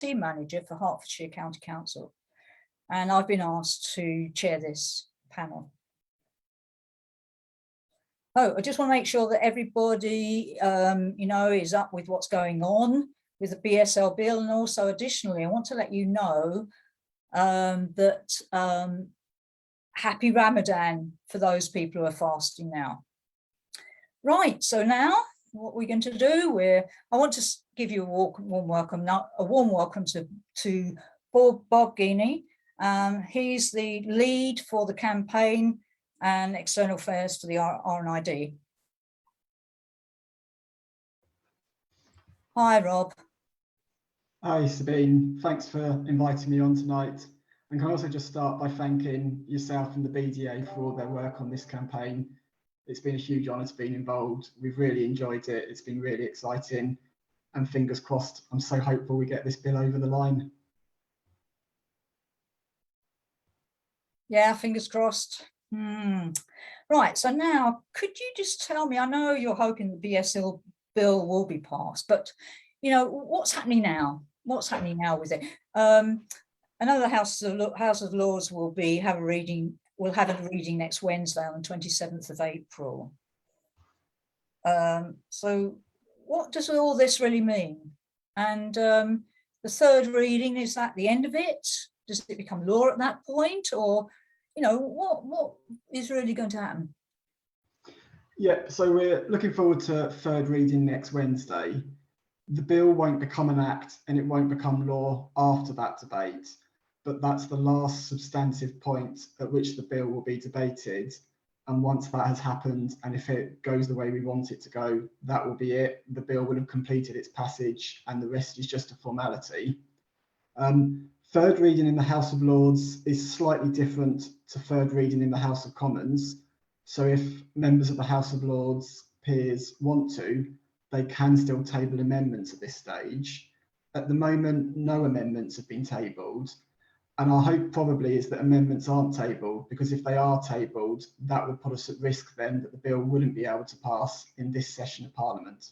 Manager for Hertfordshire County Council, and I've been asked to chair this panel. Oh, I just want to make sure that everybody, you know, is up with what's going on with the BSL bill, and also additionally, I want to let you know that happy Ramadan for those people who are fasting now. Right, so now what we're going to do, I want to give you a warm welcome to Bob Geaney. He's the lead for the campaign and external affairs for the RNID. Hi, Rob. Hi, Sabine. Thanks for inviting me on tonight. And can I also just start by thanking yourself and the BDA for all their work on this campaign. It's been a huge honour to be involved. We've really enjoyed it. It's been really exciting. And fingers crossed, I'm so hopeful we get this bill over the line. Yeah, fingers crossed. Right, so now could you just tell me, I know you're hoping the BSL bill will be passed, but you know, what's happening now? What's happening now with it? Another House of Lords will have a reading next Wednesday on the 27th of April. So what does all this really mean? And the third reading, is that the end of it? Does it become law at that point, or you know, what is really going to happen? Yeah, so we're looking forward to third reading next Wednesday. The bill won't become an act and it won't become law after that debate, but that's the last substantive point at which the bill will be debated. And once that has happened, and if it goes the way we want it to go, that will be it. The bill will have completed its passage and the rest is just a formality. Third reading in the House of Lords is slightly different to third reading in the House of Commons. So if members of the House of Lords peers want to, they can still table amendments at this stage. At the moment, no amendments have been tabled. And our hope probably is that amendments aren't tabled, because if they are tabled, that would put us at risk then that the bill wouldn't be able to pass in this session of Parliament.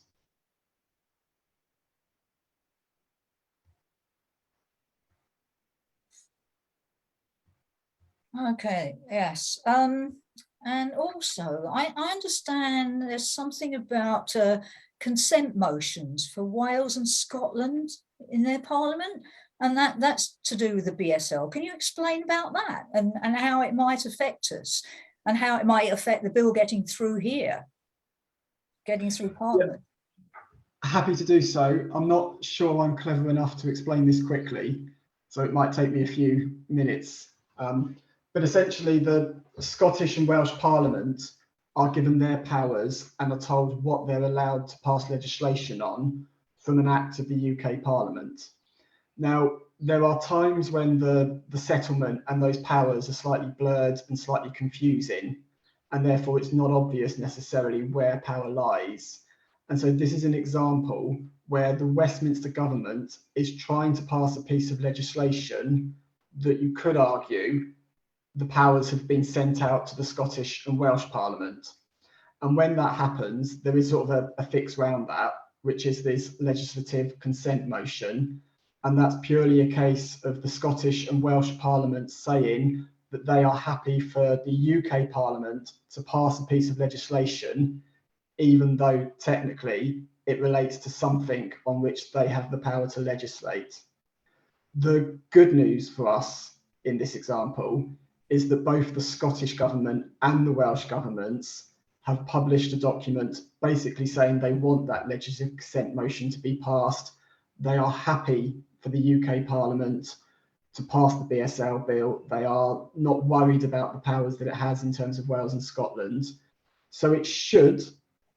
Okay, yes. And also, I understand there's something about consent motions for Wales and Scotland in their parliament, and that's to do with the BSL. Can you explain about that and how it might affect us, and how it might affect the bill getting through here, getting through Parliament? Yeah. Happy to do so. I'm not sure I'm clever enough to explain this quickly, so it might take me a few minutes. But essentially, the Scottish and Welsh Parliament are given their powers and are told what they're allowed to pass legislation on from an act of the UK Parliament. Now, there are times when the settlement and those powers are slightly blurred and slightly confusing, and therefore it's not obvious necessarily where power lies. And so this is an example where the Westminster government is trying to pass a piece of legislation that you could argue the powers have been sent out to the Scottish and Welsh Parliament. And when that happens, there is sort of a fix around that, which is this legislative consent motion. And that's purely a case of the Scottish and Welsh Parliament saying that they are happy for the UK Parliament to pass a piece of legislation, even though technically it relates to something on which they have the power to legislate. The good news for us in this example is that both the Scottish government and the Welsh governments have published a document basically saying they want that legislative consent motion to be passed. They are happy for the UK Parliament to pass the BSL bill. They are not worried about the powers that it has in terms of Wales and Scotland. So it should,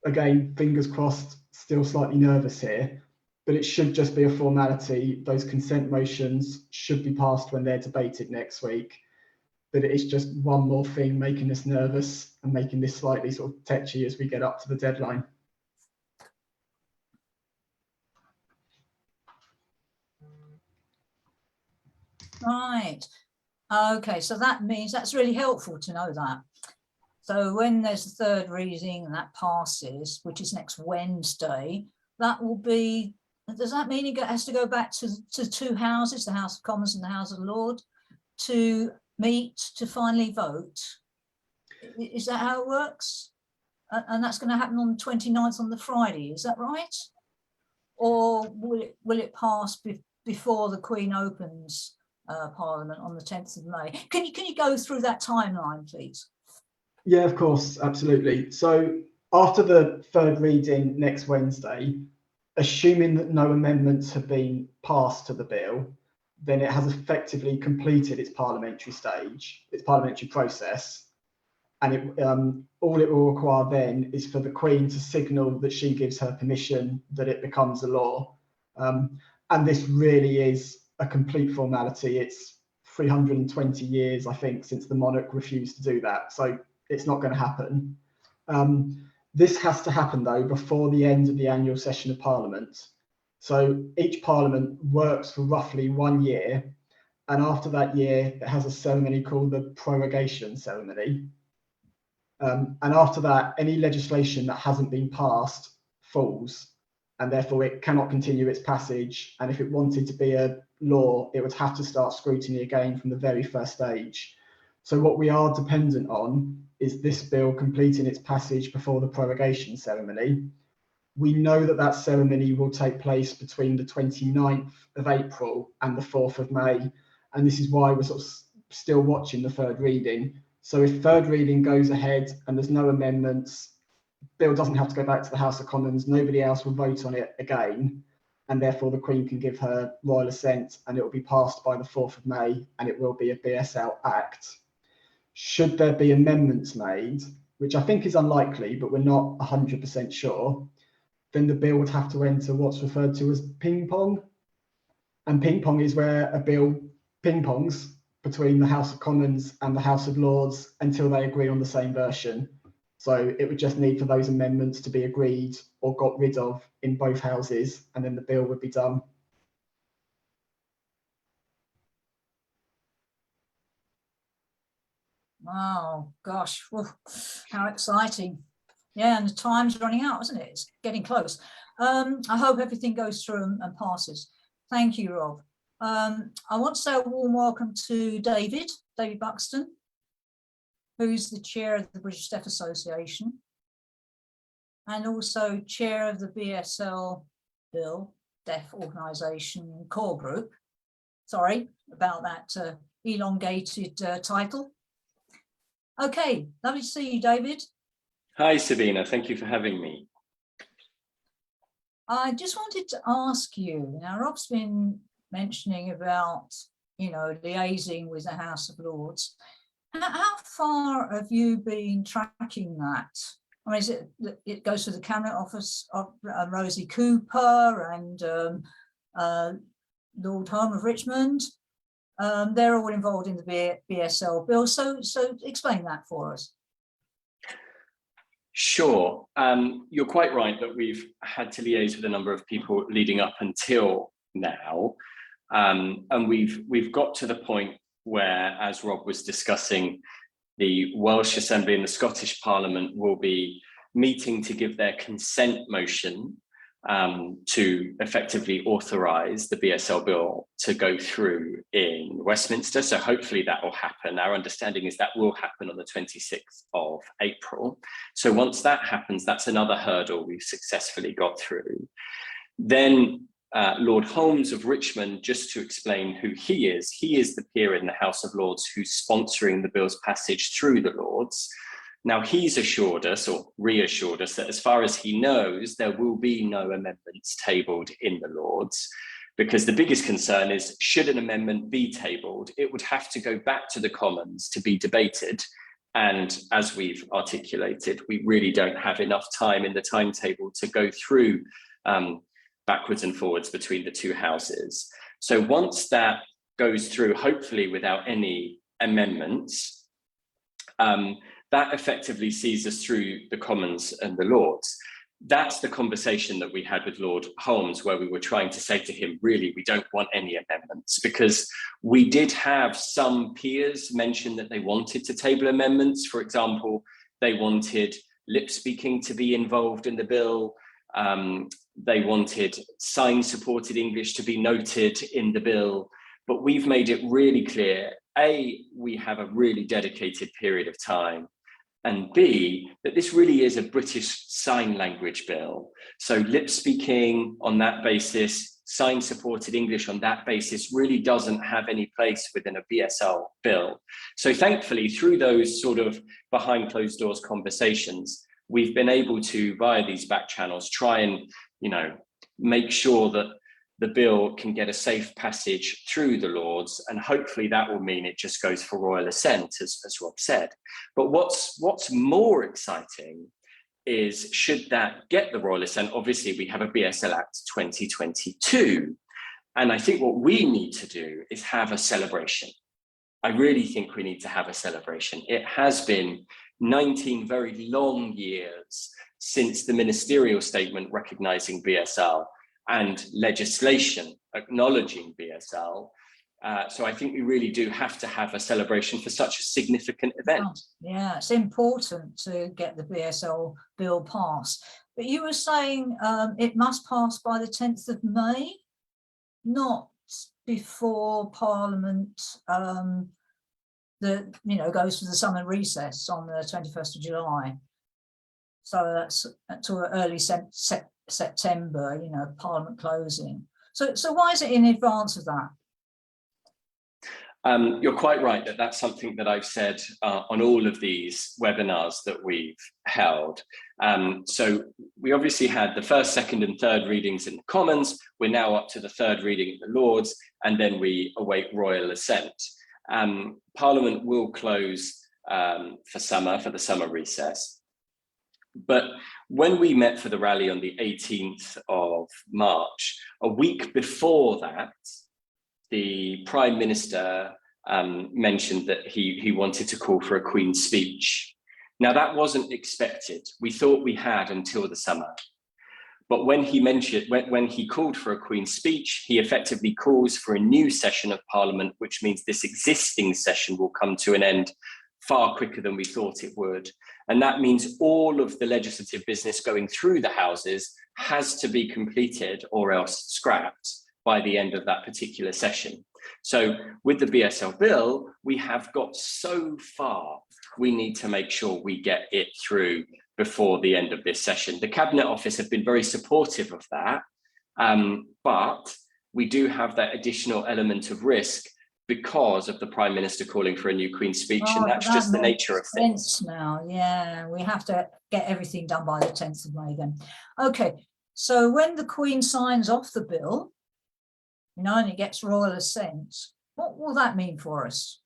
again, fingers crossed, still slightly nervous here, but it should just be a formality. Those consent motions should be passed when they're debated next week. But it's just one more thing making us nervous and making this slightly sort of tetchy as we get up to the deadline. Right. Okay, so that means that's really helpful to know that. So when there's a third reading and that passes, which is next Wednesday, that will be Does that mean it has to go back to two houses, the House of Commons and the House of Lords, to meet to finally vote? Is that how it works? And that's going to happen on the 29th on the Friday, is that right? Or will it pass before the Queen opens Parliament on the 10th of May? Can you go through that timeline, please? Yeah, of course, absolutely. So after the third reading next Wednesday, assuming that no amendments have been passed to the bill, then it has effectively completed its parliamentary stage, its parliamentary process. And all it will require then is for the Queen to signal that she gives her permission that it becomes a law. And this really is a complete formality. It's 320 years, I think, since the monarch refused to do that. So it's not going to happen. This has to happen, though, before the end of the annual session of Parliament. So each Parliament works for roughly 1 year. And after that year, it has a ceremony called the prorogation ceremony. And after that, any legislation that hasn't been passed falls, and therefore it cannot continue its passage. And if it wanted to be a law, it would have to start scrutiny again from the very first stage. So what we are dependent on is this bill completing its passage before the prorogation ceremony. We know that that ceremony will take place between the 29th of April and the 4th of May. And this is why we're sort of still watching the third reading. So if third reading goes ahead and there's no amendments, bill doesn't have to go back to the House of Commons, nobody else will vote on it again, and therefore the Queen can give her royal assent and it will be passed by the 4th of May and it will be a BSL Act. Should there be amendments made, which I think is unlikely, but we're not 100% sure, then the bill would have to enter what's referred to as ping pong. And ping pong is where a bill ping pongs between the House of Commons and the House of Lords until they agree on the same version. So it would just need for those amendments to be agreed or got rid of in both houses, and then the bill would be done. Oh gosh, well, how exciting. Yeah, and the time's running out, isn't it? It's getting close. I hope everything goes through and passes. Thank you, Rob. I want to say a warm welcome to David Buxton, who's the chair of the British Deaf Association and also chair of the BSL Bill Deaf Organisation Core Group. Sorry about that elongated title. Okay, lovely to see you, David. Hi, Sabina. Thank you for having me. I just wanted to ask you, now Rob's been mentioning about, liaising with the House of Lords. How far have you been tracking that? I mean, is it goes to the Cabinet Office of Rosie Cooper and Lord Home of Richmond? They're all involved in the BSL bill. So explain that for us. Sure. You're quite right that we've had to liaise with a number of people leading up until now. And we've got to the point where, as Rob was discussing, the Welsh Assembly and the Scottish Parliament will be meeting to give their consent motion to effectively authorise the BSL bill to go through in Westminster. So hopefully that will happen. Our understanding is that will happen on the 26th of April. So once that happens, that's another hurdle we've successfully got through. Then Lord Holmes of Richmond, just to explain who he is the peer in the House of Lords who's sponsoring the bill's passage through the Lords. Now, he's assured us, or reassured us, that as far as he knows, there will be no amendments tabled in the Lords, because the biggest concern is, should an amendment be tabled, it would have to go back to the Commons to be debated. And as we've articulated, we really don't have enough time in the timetable to go through backwards and forwards between the two houses. So once that goes through, hopefully without any amendments, that effectively sees us through the Commons and the Lords. That's the conversation that we had with Lord Holmes, where we were trying to say to him, really, we don't want any amendments, because we did have some peers mention that they wanted to table amendments. For example, they wanted lip speaking to be involved in the bill. They wanted sign-supported English to be noted in the bill, but we've made it really clear, A, we have a really dedicated period of time, and B, that this really is a British sign language bill. So lip speaking on that basis, sign-supported English on that basis really doesn't have any place within a BSL bill. So thankfully, through those sort of behind closed doors conversations, we've been able to, via these back channels, try and, you know, make sure that the bill can get a safe passage through the Lords, and hopefully that will mean it just goes for royal assent, as Rob said. But what's more exciting is, should that get the royal assent, obviously we have a BSL Act 2022. And I think what we need to do is have a celebration. I really think we need to have a celebration. It has been 19 very long years since the ministerial statement recognising BSL and legislation acknowledging BSL. So I think we really do have to have a celebration for such a significant event. Oh, yeah, it's important to get the BSL bill passed. But you were saying it must pass by the 10th of May, not before Parliament goes for the summer recess on the 21st of July. So that's to early September, you know, Parliament closing. So why is it in advance of that? You're quite right that that's something that I've said on all of these webinars that we've held. So we obviously had the first, second and third readings in the Commons. We're now up to the third reading in the Lords, and then we await royal assent. Parliament will close for the summer recess. But when we met for the rally on the 18th of March, a week before that, the Prime Minister mentioned that he wanted to call for a Queen's speech. Now that wasn't expected. We thought we had until the summer. But when he when he called for a Queen's speech, he effectively calls for a new session of Parliament, which means this existing session will come to an end far quicker than we thought it would. And that means all of the legislative business going through the Houses has to be completed or else scrapped by the end of that particular session. So with the BSL bill, we have got so far, we need to make sure we get it through before the end of this session. The Cabinet Office have been very supportive of that, but we do have that additional element of risk because of the Prime Minister calling for a new Queen's speech, and that's just the nature of things. Now, yeah, we have to get everything done by the 10th of May then. Okay, so when the Queen signs off the bill, you know, and it gets royal assent, what will that mean for us?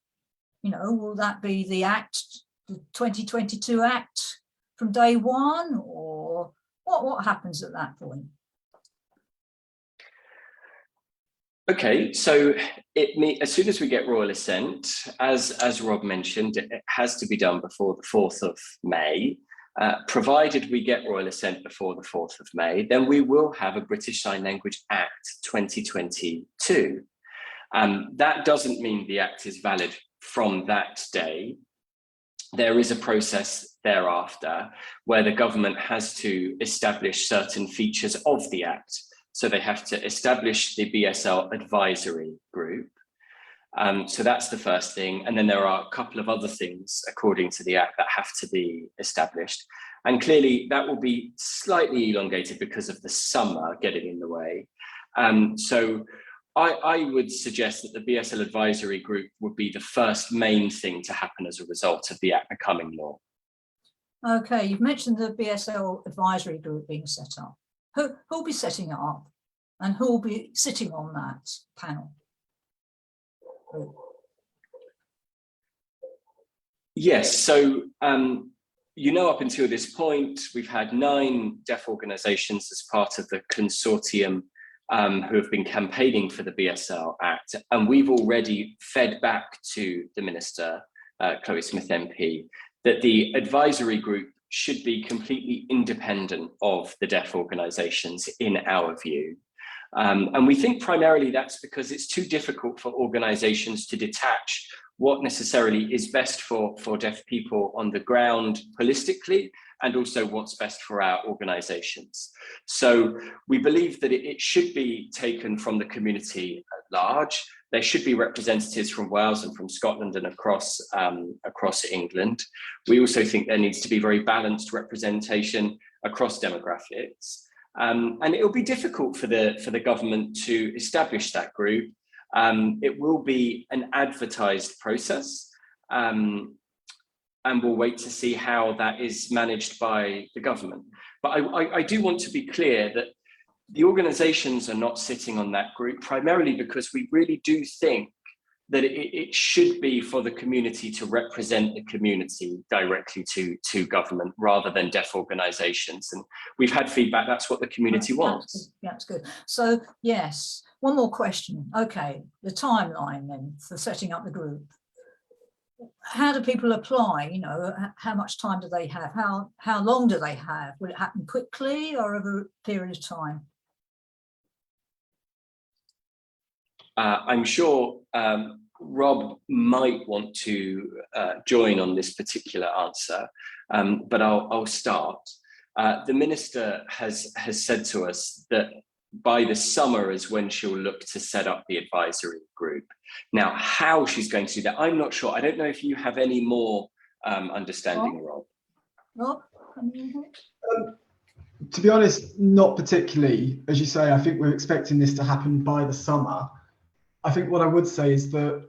You know, will that be the Act, the 2022 Act from day one, or what happens at that point? Okay, so as soon as we get royal assent, as Rob mentioned, it has to be done before the 4th of May. Provided we get royal assent before the 4th of May, then we will have a British Sign Language Act 2022. That doesn't mean the Act is valid from that day. There is a process thereafter where the government has to establish certain features of the Act. So they have to establish the BSL advisory group. So that's the first thing. And then there are a couple of other things, according to the Act, that have to be established. And clearly that will be slightly elongated because of the summer getting in the way. So I would suggest that the BSL advisory group would be the first main thing to happen as a result of the Act becoming law. Okay, you've mentioned the BSL advisory group being set up. Who'll be setting it up, and who'll be sitting on that panel? Yes, so you know, up until this point, we've had 9 deaf organisations as part of the consortium who have been campaigning for the BSL Act, and we've already fed back to the Minister, Chloe Smith MP, that the advisory group should be completely independent of the deaf organisations in our view. And we think primarily that's because it's too difficult for organisations to detach what necessarily is best for deaf people on the ground holistically, and also what's best for our organisations. So we believe that it should be taken from the community at large. There should be representatives from Wales and from Scotland and across England. We also think there needs to be very balanced representation across demographics. And it will be difficult for the government to establish that group. It will be an advertised process, and we'll wait to see how that is managed by the government. But I do want to be clear that the organisations are not sitting on that group, primarily because we really do think that it should be for the community to represent the community directly to government, rather than deaf organisations. And we've had feedback that's what the community wants. Yeah, that's good. So yes, one more question. Okay, the timeline then for setting up the group. How do people apply? You know, how much time do they have? How long do they have? Will it happen quickly or over a period of time? I'm sure Rob might want to join on this particular answer, but I'll start. The Minister has said to us that by the summer is when she'll look to set up the advisory group. Now, how she's going to do that, I'm not sure. I don't know if you have any more understanding, Rob. Rob? To be honest, not particularly. As you say, I think we're expecting this to happen by the summer. I think what I would say is that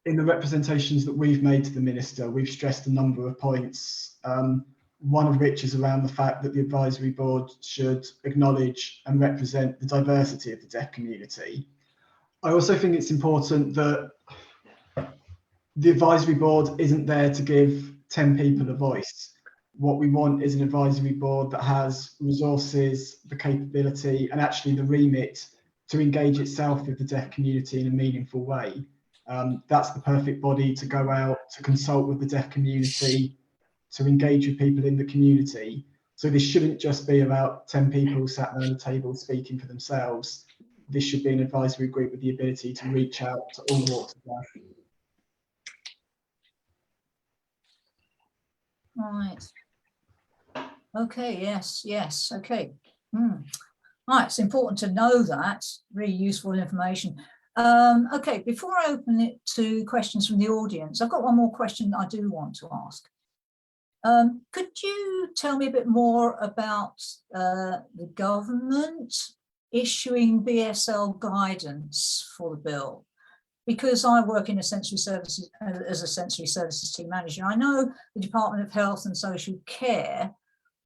in the representations that we've made to the Minister, we've stressed a number of points, one of which is around the fact that the advisory board should acknowledge and represent the diversity of the deaf community. I also think it's important that the advisory board isn't there to give 10 people a voice. What we want is an advisory board that has resources, the capability, and actually the remit to engage itself with the deaf community in a meaningful way. That's the perfect body to go out, to consult with the deaf community, to engage with people in the community. So this shouldn't just be about 10 people sat around the table speaking for themselves. This should be an advisory group with the ability to reach out to all walks of life. Right. Okay, yes, okay. Right, it's important to know that, really useful information. Okay, before I open it to questions from the audience, I've got one more question that I do want to ask. Could you tell me a bit more about the government issuing BSL guidance for the bill? Because I work in a sensory services, as a sensory services team manager, I know the Department of Health and Social Care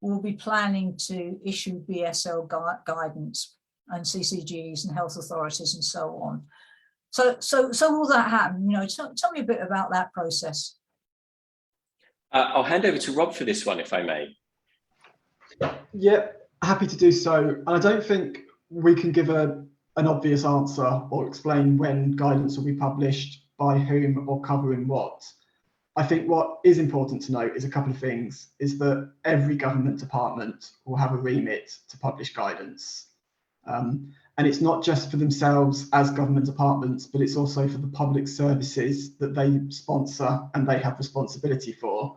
will be planning to issue BSL guidance and CCGs and health authorities and so on. So will that happen? You know, tell me a bit about that process. I'll hand over to Rob for this one, if I may. Yeah, happy to do so. And I don't think we can give an obvious answer or explain when guidance will be published, by whom, or covering what. I think what is important to note is a couple of things, is that every government department will have a remit to publish guidance. And it's not just for themselves as government departments, but it's also for the public services that they sponsor and they have responsibility for.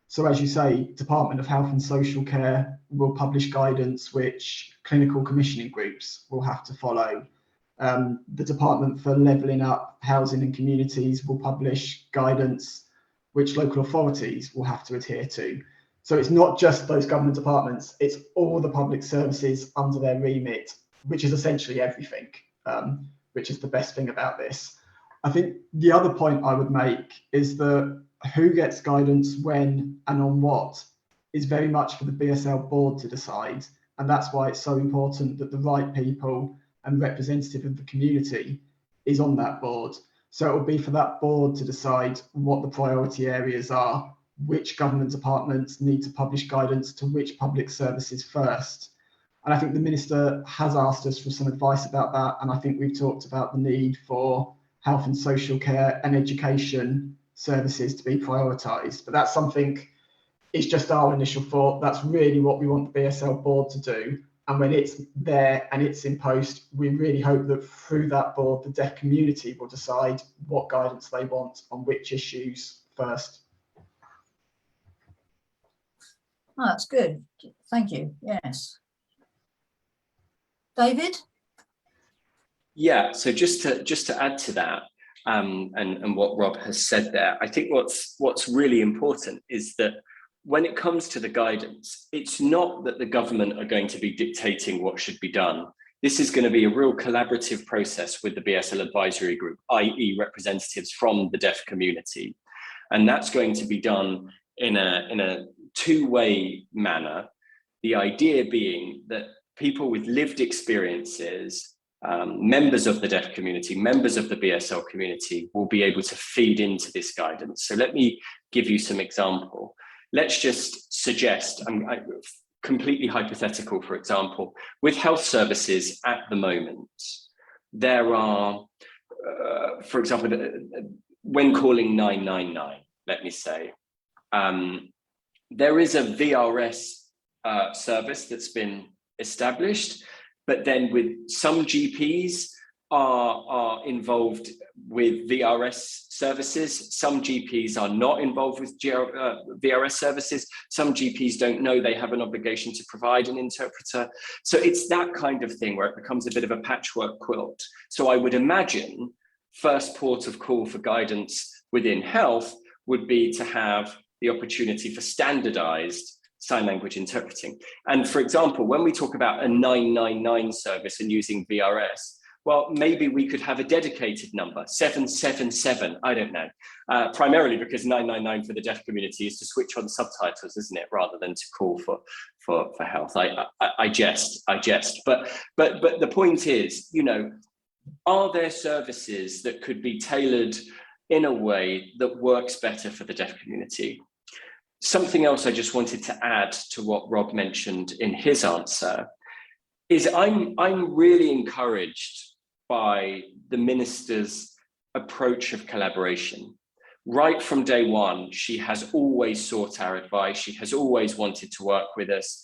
So as you say, Department of Health and Social Care will publish guidance which clinical commissioning groups will have to follow. The Department for Levelling Up Housing and Communities will publish guidance which local authorities will have to adhere to. So it's not just those government departments, it's all the public services under their remit, which is essentially everything, which is the best thing about this. I think the other point I would make is that who gets guidance when and on what is very much for the BSL board to decide. And that's why it's so important that the right people and representative of the community is on that board. So it will be for that board to decide what the priority areas are, which government departments need to publish guidance to which public services first. And I think the Minister has asked us for some advice about that. And I think we've talked about the need for health and social care and education services to be prioritised. But that's something, it's just our initial thought. That's really what we want the BSL board to do. And when it's there and it's in post, we really hope that through that board, the deaf community will decide what guidance they want on which issues first. Oh, that's good. Thank you. Yes. David? Yeah, so just to add to that, and what Rob has said there, I think what's really important is that when it comes to the guidance, it's not that the government are going to be dictating what should be done. This is going to be a real collaborative process with the BSL advisory group, i.e. representatives from the deaf community. And that's going to be done in a two-way manner. The idea being that people with lived experiences, members of the deaf community, members of the BSL community will be able to feed into this guidance. So let me give you some example. Let's just suggest, completely hypothetical, for example, with health services at the moment, there are, for example, when calling 999, let me say, there is a VRS service that's been established, but then with some GPs are involved with VRS services. Some GPs are not involved with VRS services. Some GPs don't know they have an obligation to provide an interpreter. So it's that kind of thing where it becomes a bit of a patchwork quilt. So I would imagine first port of call for guidance within health would be to have the opportunity for standardized sign language interpreting. And for example, when we talk about a 999 service and using VRS, well, maybe we could have a dedicated number, 777, I don't know, primarily because 999 for the deaf community is to switch on subtitles, isn't it, rather than to call for health. I jest, but the point is, you know, are there services that could be tailored in a way that works better for the deaf community? Something else I just wanted to add to what Rob mentioned in his answer is I'm really encouraged by the minister's approach of collaboration. Right from day one, she has always sought our advice. She has always wanted to work with us.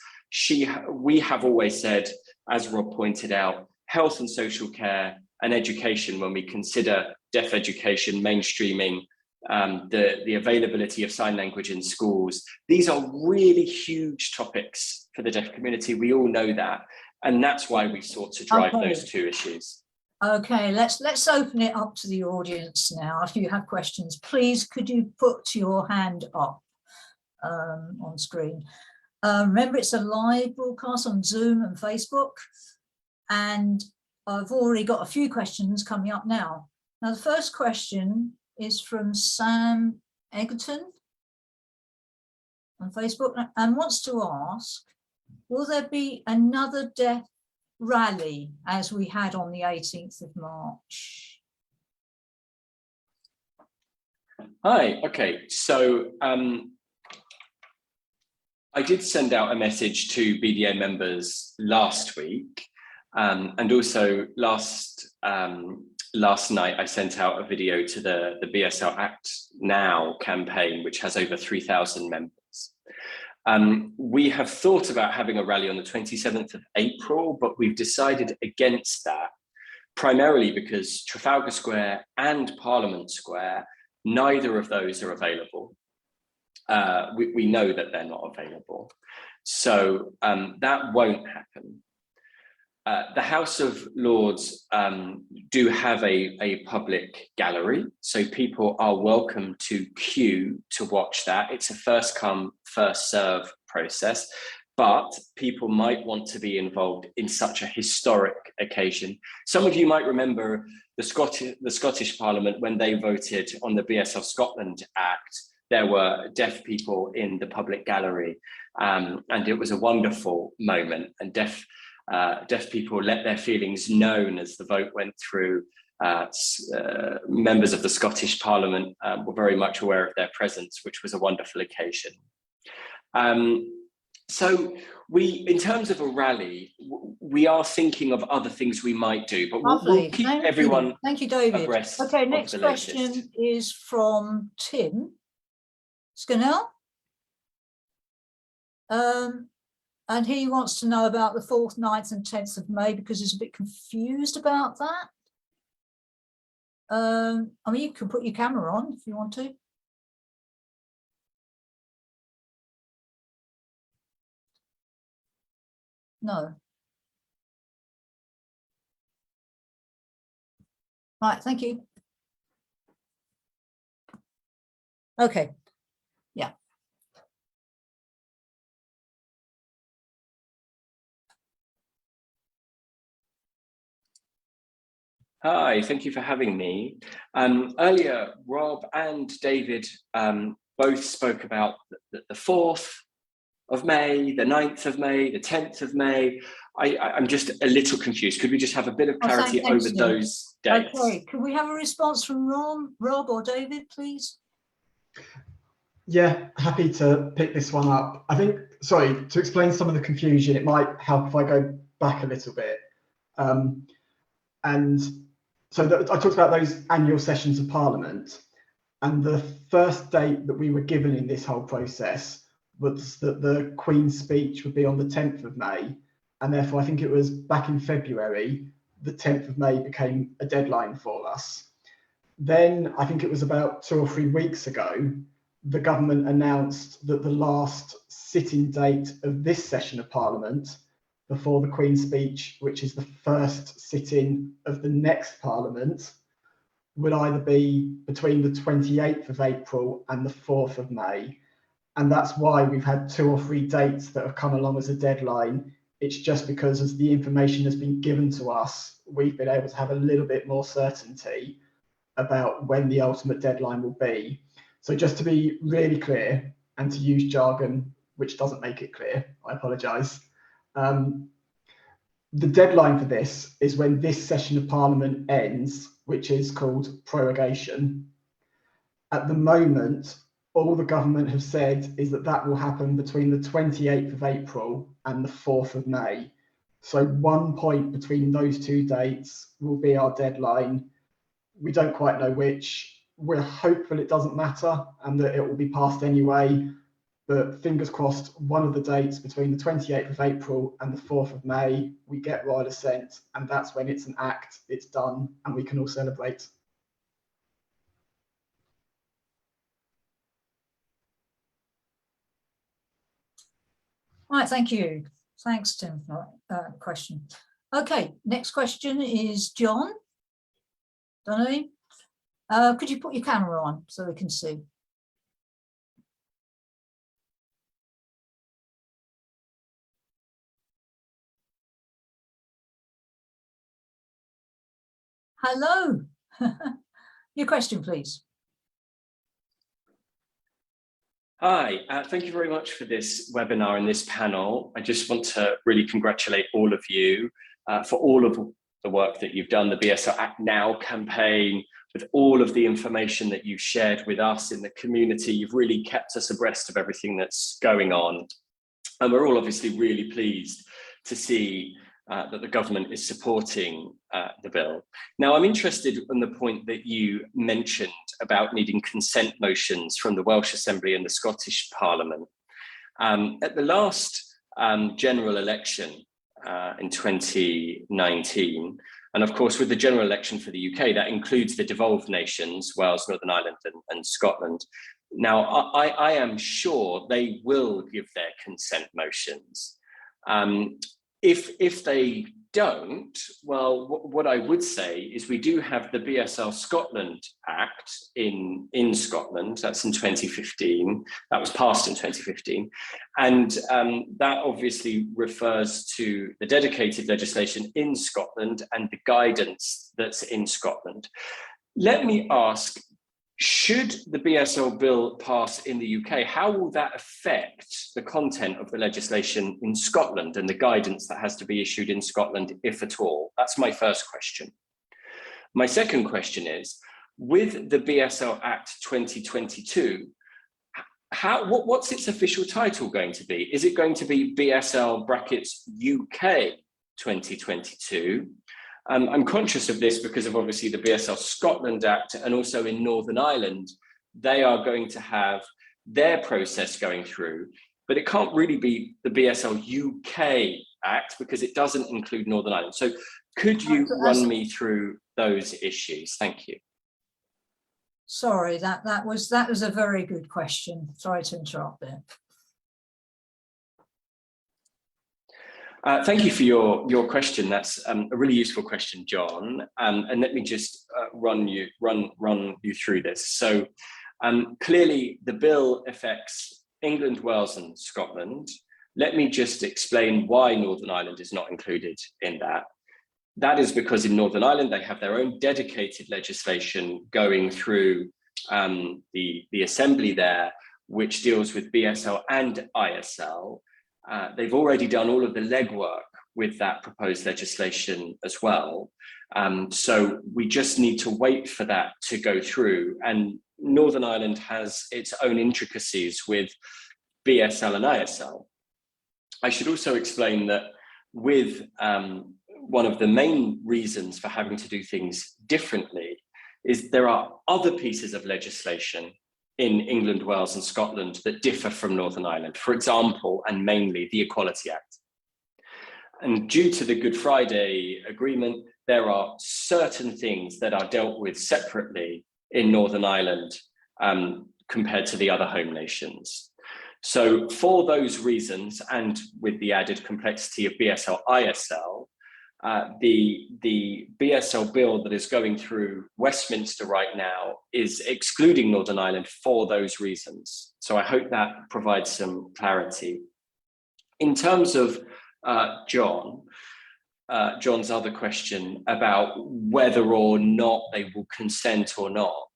We have always said, as Rob pointed out, health and social care and education, when we consider deaf education, mainstreaming, the availability of sign language in schools, these are really huge topics for the deaf community. We all know that. And that's why we sought to drive those two issues. Okay, let's open it up to the audience now. If you have questions, please could you put your hand up on screen. Remember, it's a live broadcast on Zoom and Facebook, and I've already got a few questions coming up now. Now, the first question is from Sam Egerton on Facebook and wants to ask, will there be another deaf rally as we had on the 18th of March? Hi, okay, so I did send out a message to BDA members last week, and also last night I sent out a video to the BSL Act Now campaign, which has over 3,000 members. We have thought about having a rally on the 27th of April, but we've decided against that, primarily because Trafalgar Square and Parliament Square, neither of those are available. We know that they're not available. So that won't happen. The House of Lords do have a public gallery, so people are welcome to queue to watch that. It's a first come, first serve process, but people might want to be involved in such a historic occasion. Some of you might remember the Scottish Parliament when they voted on the BSL Scotland Act. There were deaf people in the public gallery, and it was a wonderful moment, and deaf people let their feelings known as the vote went through. Members of the Scottish Parliament were very much aware of their presence, which was a wonderful occasion. So in terms of a rally, we are thinking of other things we might do, but we'll keep everyone. Thank you, David. Abreast okay, of next the question latest. is from Tim Scannell. And he wants to know about the 4th, 9th and 10th of May because he's a bit confused about that. I mean, you can put your camera on if you want to. No. Right, thank you. Okay, yeah. Hi, thank you for having me. Earlier, Rob and David both spoke about the 4th of May, the 9th of May, the 10th of May. I'm just a little confused. Could we just have a bit of clarity over those dates? Okay, can we have a response from Rob or David, please? Yeah, happy to pick this one up. I think, sorry, to explain some of the confusion, it might help if I go back a little bit. And so I talked about those annual sessions of Parliament, and the first date that we were given in this whole process was that the Queen's speech would be on the 10th of May. And therefore, I think it was back in February, the 10th of May became a deadline for us. Then I think it was about 2 or 3 weeks ago, the government announced that the last sitting date of this session of Parliament before the Queen's speech, which is the first sitting of the next Parliament, would either be between the 28th of April and the 4th of May. And that's why we've had 2 or 3 dates that have come along as a deadline. It's just because as the information has been given to us, we've been able to have a little bit more certainty about when the ultimate deadline will be. So just to be really clear and to use jargon, which doesn't make it clear, I apologise. The deadline for this is when this session of Parliament ends, which is called prorogation. At the moment, all the government have said is that that will happen between the 28th of April and the 4th of May. So one point between those 2 dates will be our deadline. We don't quite know which. We're hopeful it doesn't matter and that it will be passed anyway, but fingers crossed, one of the dates between the 28th of April and the 4th of May, we get royal assent, and that's when it's an act, it's done, and we can all celebrate. Right, thank you. Thanks, Tim, for that question. Okay, next question is John Donnelly. Could you put your camera on so we can see? Hello. Your question, please. Hi, thank you very much for this webinar and this panel. I just want to really congratulate all of you for all of the work that you've done, the BSL Act Now campaign, with all of the information that you've shared with us in the community. You've really kept us abreast of everything that's going on. And we're all obviously really pleased to see that the government is supporting the bill. Now, I'm interested in the point that you mentioned about needing consent motions from the Welsh Assembly and the Scottish Parliament. At the last general election in 2019, and of course with the general election for the UK, that includes the devolved nations, Wales, Northern Ireland and Scotland. Now, I am sure they will give their consent motions. If they don't, well, what I would say is we do have the BSL Scotland Act in Scotland. That's in 2015. That was passed in 2015. And that obviously refers to the dedicated legislation in Scotland and the guidance that's in Scotland. Let me ask, should the BSL bill pass in the UK, how will that affect the content of the legislation in Scotland and the guidance that has to be issued in Scotland, if at all? That's my first question. My second question is, with the BSL Act 2022, what's its official title going to be? Is it going to be BSL brackets UK 2022? I'm conscious of this because of obviously the BSL Scotland Act, and also in Northern Ireland, they are going to have their process going through. but it can't really be the BSL UK Act because it doesn't include Northern Ireland. So could you run me through those issues? Thank you. Sorry, that was a very good question. Sorry to interrupt there. Thank you for your question. That's a really useful question, John. And let me just run you through this. So clearly the bill affects England, Wales and Scotland. Let me just explain why Northern Ireland is not included in that. That is because in Northern Ireland, they have their own dedicated legislation going through the assembly there, which deals with BSL and ISL. They've already done all of the legwork with that proposed legislation as well. So we just need to wait for that to go through. And Northern Ireland has its own intricacies with BSL and ISL. I should also explain that with one of the main reasons for having to do things differently is there are other pieces of legislation in England, Wales and Scotland that differ from Northern Ireland. For example, and mainly the Equality Act. And due to the Good Friday Agreement, there are certain things that are dealt with separately in Northern Ireland compared to the other home nations. So for those reasons, and with the added complexity of BSL-ISL, the BSL bill that is going through Westminster right now is excluding Northern Ireland for those reasons. So I hope that provides some clarity. In terms of John's other question about whether or not they will consent or not,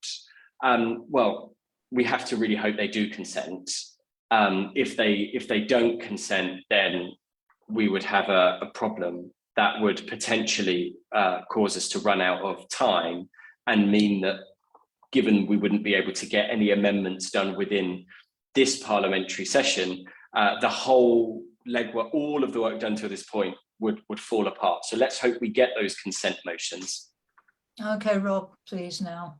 well, we have to really hope they do consent. If they don't consent, then we would have a problem that would potentially cause us to run out of time and mean that, given we wouldn't be able to get any amendments done within this parliamentary session, the whole legwork, all of the work done to this point would fall apart. So let's hope we get those consent motions. Okay, Rob, please now.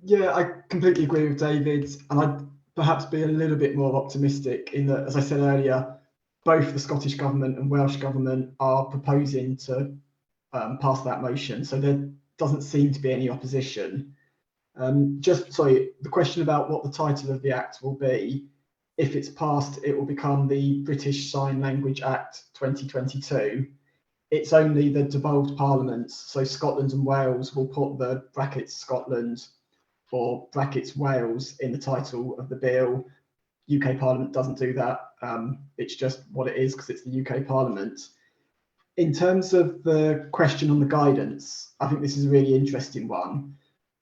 Yeah, I completely agree with David, and I'd perhaps be a little bit more optimistic in that, as I said earlier, both the Scottish Government and Welsh Government are proposing to pass that motion, so there doesn't seem to be any opposition. The question about what the title of the Act will be, if it's passed, it will become the British Sign Language Act 2022. It's only the devolved parliaments, so Scotland and Wales will put the brackets Scotland or brackets Wales in the title of the bill. UK Parliament doesn't do that. It's just what it is because it's the UK Parliament. In terms of the question on the guidance, I think this is a really interesting one.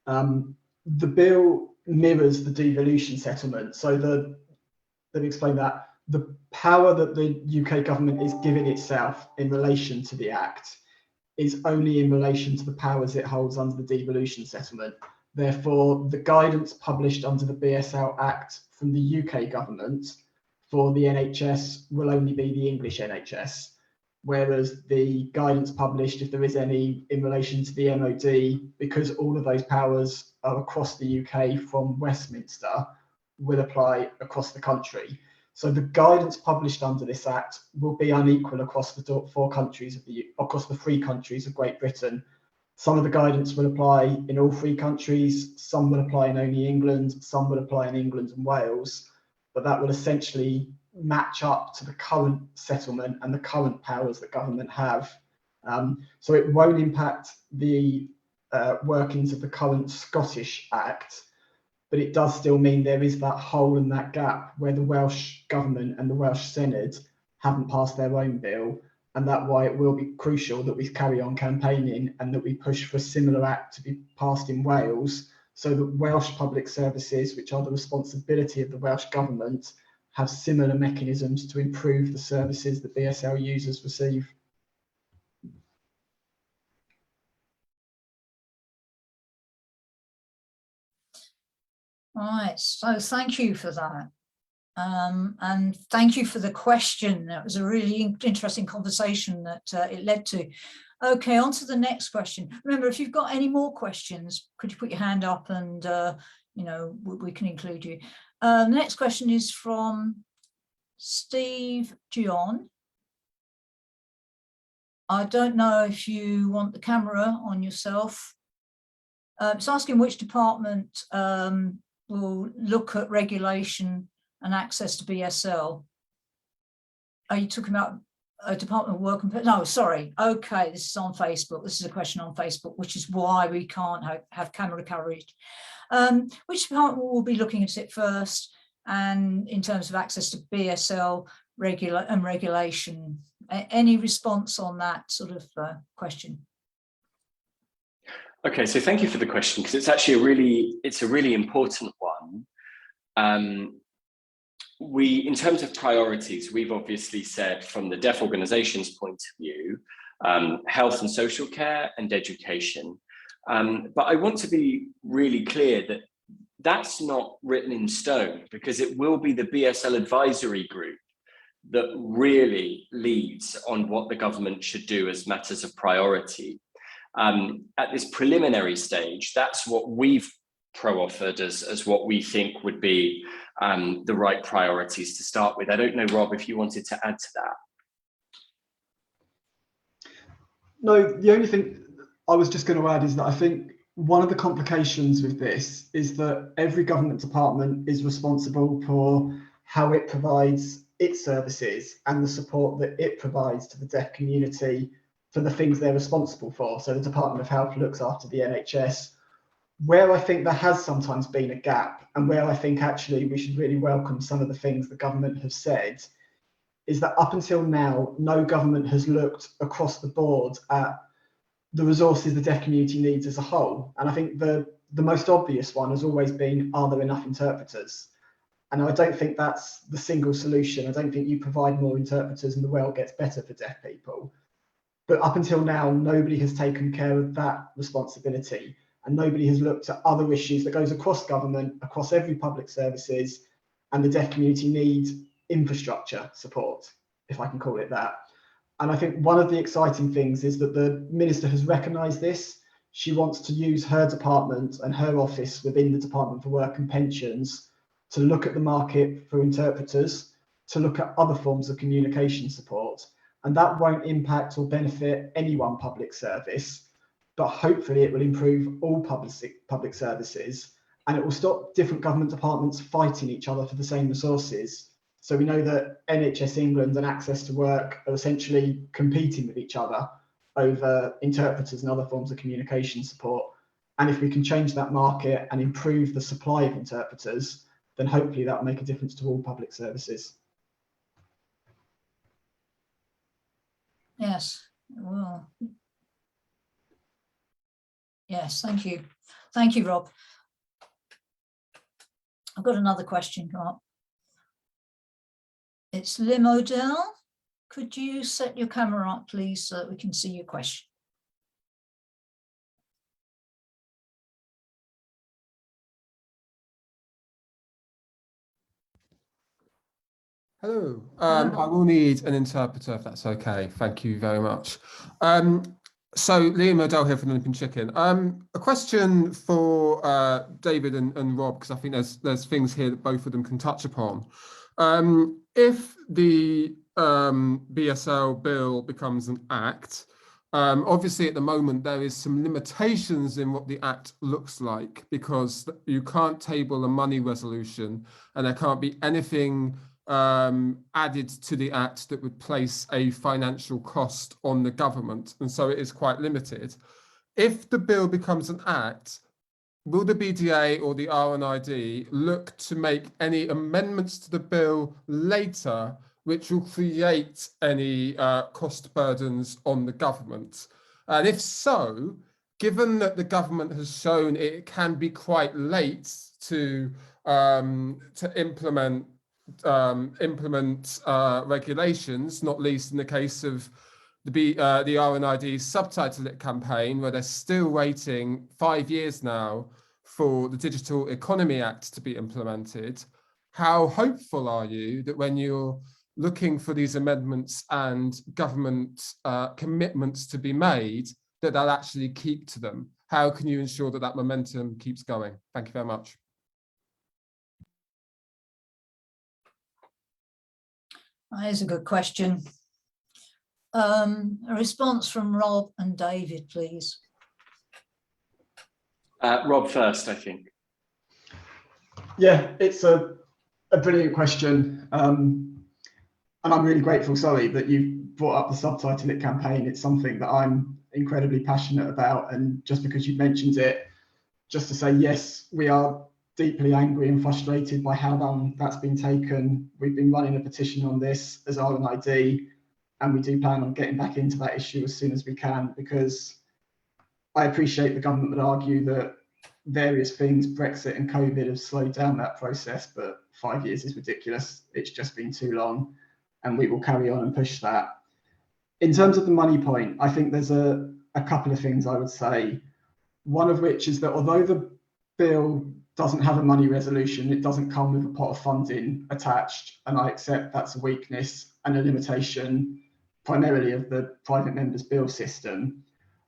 The bill mirrors the devolution settlement. So let me explain that. The power that the UK government is giving itself in relation to the Act is only in relation to the powers it holds under the devolution settlement. Therefore, the guidance published under the BSL Act from the UK government for the NHS will only be the English NHS, whereas the guidance published, if there is any, in relation to the MOD, because all of those powers are across the UK from Westminster, will apply across the country. So the guidance published under this Act will be unequal across the across the three countries of Great Britain. Some of the guidance will apply in all three countries, some will apply in only England, some will apply in England and Wales, but that will essentially match up to the current settlement and the current powers that government have. So it won't impact the workings of the current Scottish Act, but it does still mean there is that hole and that gap where the Welsh Government and the Welsh Senedd haven't passed their own bill. And that's why it will be crucial that we carry on campaigning and that we push for a similar act to be passed in Wales, so that Welsh public services, which are the responsibility of the Welsh Government, have similar mechanisms to improve the services that BSL users receive. Right, so thank you for that. And thank you for the question. That was a really interesting conversation that it led to. Okay, on to the next question. Remember, if you've got any more questions, could you put your hand up and, we can include you. The next question is from Steve John. I don't know if you want the camera on yourself. It's asking which department will look at regulation and access to BSL. Are you talking about a Department of Work and no, sorry. Okay, this is on Facebook. This is a question on Facebook, which is why we can't have camera coverage. Which department will be looking at it first? And in terms of access to BSL regulation, any response on that sort of question? Okay, so thank you for the question, because it's actually a really important one. In terms of priorities, we've obviously said from the deaf organisation's point of view, health and social care and education. But I want to be really clear that that's not written in stone, because it will be the BSL advisory group that really leads on what the government should do as matters of priority. At this preliminary stage, that's what we've pro-offered as what we think would be the right priorities to start with. I don't know, Rob, if you wanted to add to that. No, the only thing I was just going to add is that I think one of the complications with this is that every government department is responsible for how it provides its services and the support that it provides to the deaf community for the things they're responsible for. So the Department of Health looks after the NHS. Where I think there has sometimes been a gap, and where I think actually we should really welcome some of the things the government have said, is that up until now, no government has looked across the board at the resources the deaf community needs as a whole. And I think the most obvious one has always been, are there enough interpreters? And I don't think that's the single solution. I don't think you provide more interpreters and the world gets better for deaf people. But up until now, nobody has taken care of that responsibility. And nobody has looked at other issues that goes across government, across every public services, and the deaf community need infrastructure support, if I can call it that. And I think one of the exciting things is that the Minister has recognised this. She wants to use her department and her office within the Department for Work and Pensions to look at the market for interpreters, to look at other forms of communication support. And that won't impact or benefit any one public service, but hopefully it will improve all public services, and it will stop different government departments fighting each other for the same resources. So we know that NHS England and Access to Work are essentially competing with each other over interpreters and other forms of communication support. And if we can change that market and improve the supply of interpreters, then hopefully that will make a difference to all public services. Yes, well, yes, thank you. Thank you, Rob. I've got another question come up. It's Lim Odell. Could you set your camera up, please, so that we can see your question? Hello. I will need an interpreter if that's okay. Thank you very much. So Liam Odell here from the Olympian Chicken. A question for David and Rob, because I think there's things here that both of them can touch upon. If the BSL bill becomes an act, obviously at the moment there is some limitations in what the act looks like, because you can't table a money resolution and there can't be anything added to the act that would place a financial cost on the government, and so it is quite limited. If the bill becomes an act, will the BDA or the RNID look to make any amendments to the bill later which will create any cost burdens on the government? And if so, given that the government has shown it can be quite late to implement regulations, not least in the case of the RNID Subtitle It campaign, where they're still waiting 5 years now for the Digital Economy Act to be implemented. How hopeful are you that when you're looking for these amendments and government commitments to be made, that they'll actually keep to them? How can you ensure that that momentum keeps going? Thank you very much. That is a good question. A response from Rob and David, please. Rob first, I think. Yeah, it's a brilliant question. And I'm really grateful, Solly, that you've brought up the Subtitle It campaign. It's something that I'm incredibly passionate about. And just because you mentioned it, just to say, yes, we are deeply angry and frustrated by how long that's been taken. We've been running a petition on this as RNID, and we do plan on getting back into that issue as soon as we can, because I appreciate the government would argue that various things, Brexit and COVID, have slowed down that process, but 5 years is ridiculous. It's just been too long, and we will carry on and push that. In terms of the money point, I think there's a couple of things I would say. One of which is that although the bill doesn't have a money resolution, it doesn't come with a pot of funding attached, and I accept that's a weakness and a limitation primarily of the private members bill system.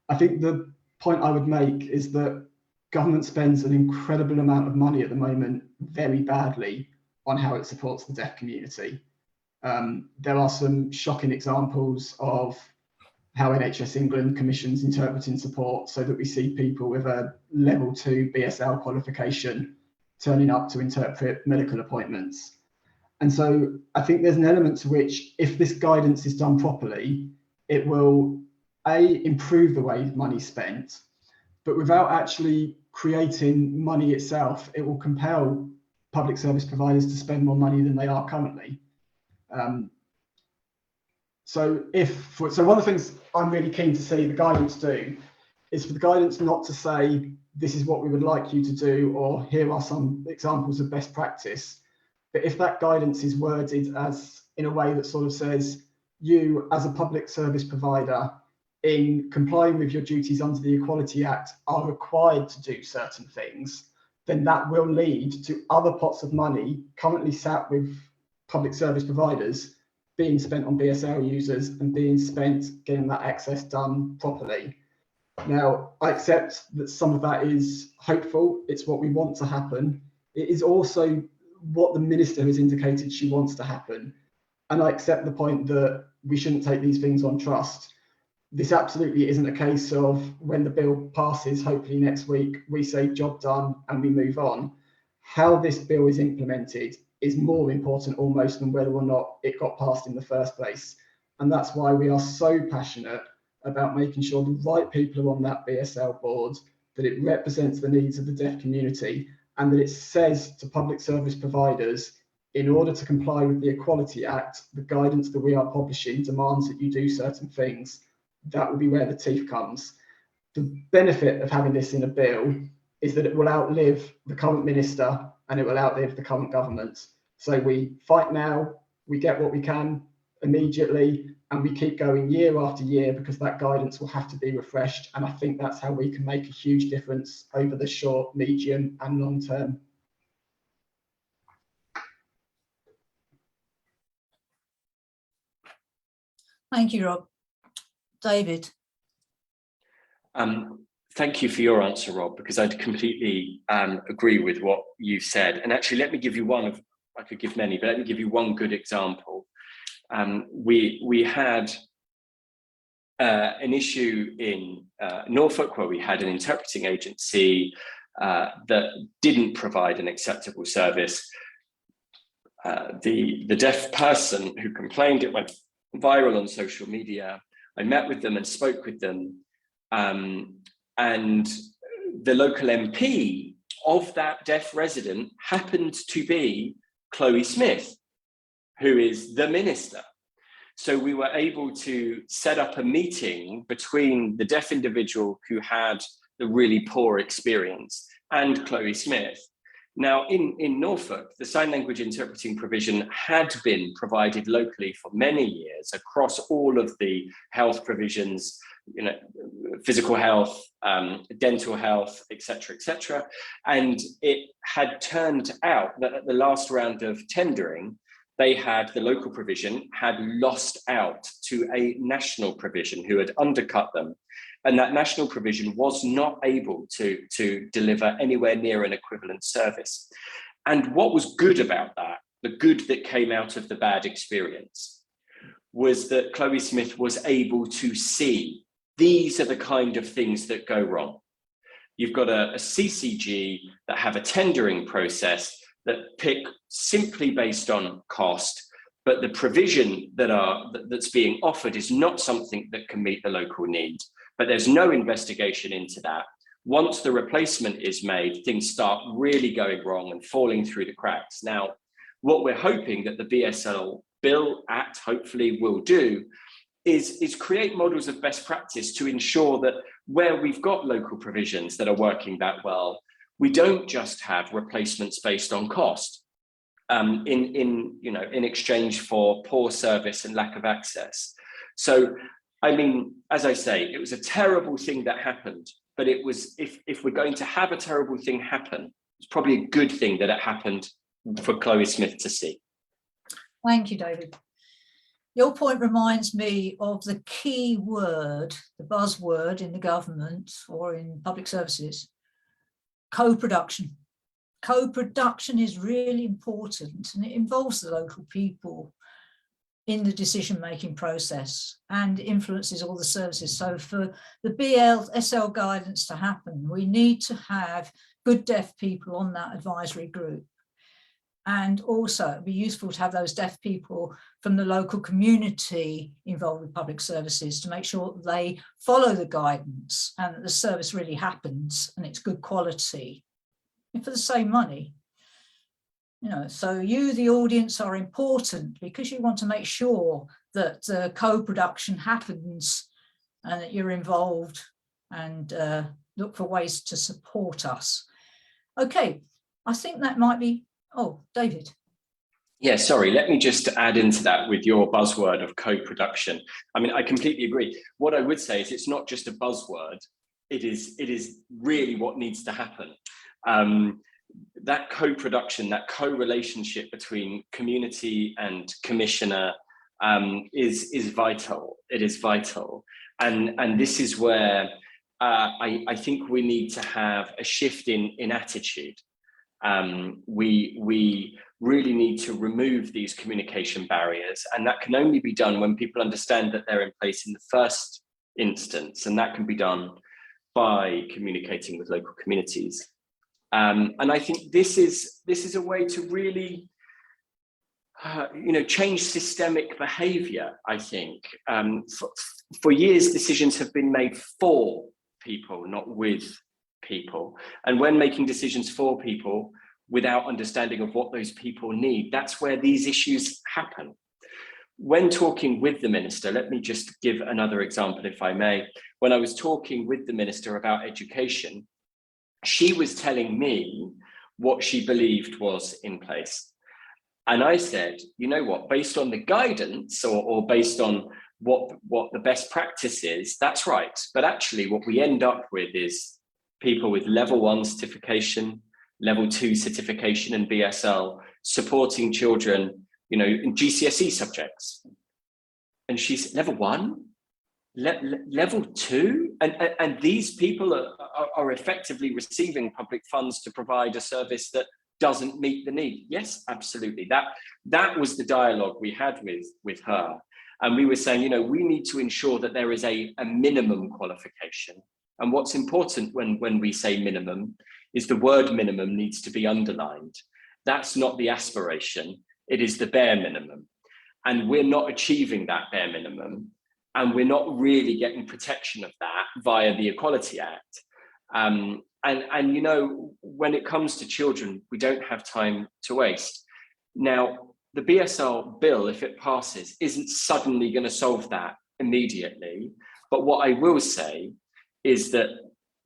I think the point I would make is that government spends an incredible amount of money at the moment very badly on how it supports the deaf community. There are some shocking examples of how NHS England commissions interpreting support so that we see people with a level 2 BSL qualification turning up to interpret medical appointments. And so I think there's an element to which, if this guidance is done properly, it will improve the way money's spent, but without actually creating money itself, it will compel public service providers to spend more money than they are currently. So one of the things I'm really keen to see the guidance do is for the guidance not to say, this is what we would like you to do, or here are some examples of best practice. But if that guidance is worded as in a way that sort of says, you as a public service provider, in complying with your duties under the Equality Act, are required to do certain things, then that will lead to other pots of money currently sat with public service providers being spent on BSL users and being spent getting that access done properly. Now, I accept that some of that is hopeful. It's what we want to happen. It is also what the minister has indicated she wants to happen. And I accept the point that we shouldn't take these things on trust. This absolutely isn't a case of when the bill passes, hopefully next week, we say job done and we move on. How this bill is implemented is more important almost than whether or not it got passed in the first place. And that's why we are so passionate about making sure the right people are on that BSL board, that it represents the needs of the deaf community, and that it says to public service providers, in order to comply with the Equality Act, the guidance that we are publishing demands that you do certain things. That will be where the teeth comes. The benefit of having this in a bill is that it will outlive the current minister and it will outlive the current government. So we fight now, we get what we can immediately, and we keep going year after year, because that guidance will have to be refreshed. And I think that's how we can make a huge difference over the short, medium and long term. Thank you, Rob. David. Thank you for your answer, Rob, because I'd completely agree with what you said. And actually, let me give you one of, I could give many, but let me give you one good example. We had an issue in Norfolk where we had an interpreting agency that didn't provide an acceptable service. The deaf person who complained, it went viral on social media. I met with them and spoke with them, and the local MP of that deaf resident happened to be Chloe Smith, who is the minister. So we were able to set up a meeting between the deaf individual who had the really poor experience and Chloe Smith. Now, in Norfolk, the sign language interpreting provision had been provided locally for many years across all of the health provisions, you know, physical health, dental health, etc. And it had turned out that at the last round of tendering, the local provision had lost out to a national provision who had undercut them. And that national provision was not able to deliver anywhere near an equivalent service. And what was good about that the good that came out of the bad experience, was that Chloe Smith was able to see these are the kind of things that go wrong. You've got a CCG that have a tendering process that pick simply based on cost, but the provision that's being offered is not something that can meet the local need. But there's no investigation into that. Once the replacement is made, things start really going wrong and falling through the cracks. Now, what we're hoping that the BSL Bill Act hopefully will do is create models of best practice to ensure that where we've got local provisions that are working that well, we don't just have replacements based on cost in exchange for poor service and lack of access. So, I mean, as I say, it was a terrible thing that happened, but it was, if we're going to have a terrible thing happen, it's probably a good thing that it happened for Chloe Smith to see. Thank you, David. Your point reminds me of the key word, the buzzword in the government or in public services, co-production. Co-production is really important, and it involves the local people in the decision-making process and influences all the services. So for the BSL guidance to happen, we need to have good deaf people on that advisory group. And also it'd be useful to have those deaf people from the local community involved with public services to make sure that they follow the guidance and that the service really happens and it's good quality and for the same money. You know, so you, the audience, are important because you want to make sure that co-production happens and that you're involved and look for ways to support us. Okay, I think that might be, oh, David. Yeah, sorry, let me just add into that with your buzzword of co-production. I mean, I completely agree. What I would say is it's not just a buzzword, it is really what needs to happen. That co-production, that co-relationship between community and commissioner is vital. It is vital. And this is where I think we need to have a shift in attitude. We really need to remove these communication barriers, and that can only be done when people understand that they're in place in the first instance, and that can be done by communicating with local communities. And I think this is a way to really change systemic behavior. I think for years decisions have been made for people, not with people, and when making decisions for people without understanding of what those people need, that's where these issues happen. When talking with the minister, let me just give another example, if I may. When I was talking with the minister about education, she was telling me what she believed was in place. And I said, you know what, based on the guidance or based on what the best practice is, that's right. But actually what we end up with is people with level 1 certification, level 2 certification and BSL, supporting children, in GCSE subjects. And she's level 1, level 2, and these people are effectively receiving public funds to provide a service that doesn't meet the need. Yes, absolutely. That was the dialogue we had with her. And we were saying, we need to ensure that there is a minimum qualification. And what's important when we say minimum is the word minimum needs to be underlined. That's not the aspiration, it is the bare minimum. And we're not achieving that bare minimum. And we're not really getting protection of that via the Equality Act. And when it comes to children, we don't have time to waste. Now, the BSL bill, if it passes, isn't suddenly going to solve that immediately. But what I will say is that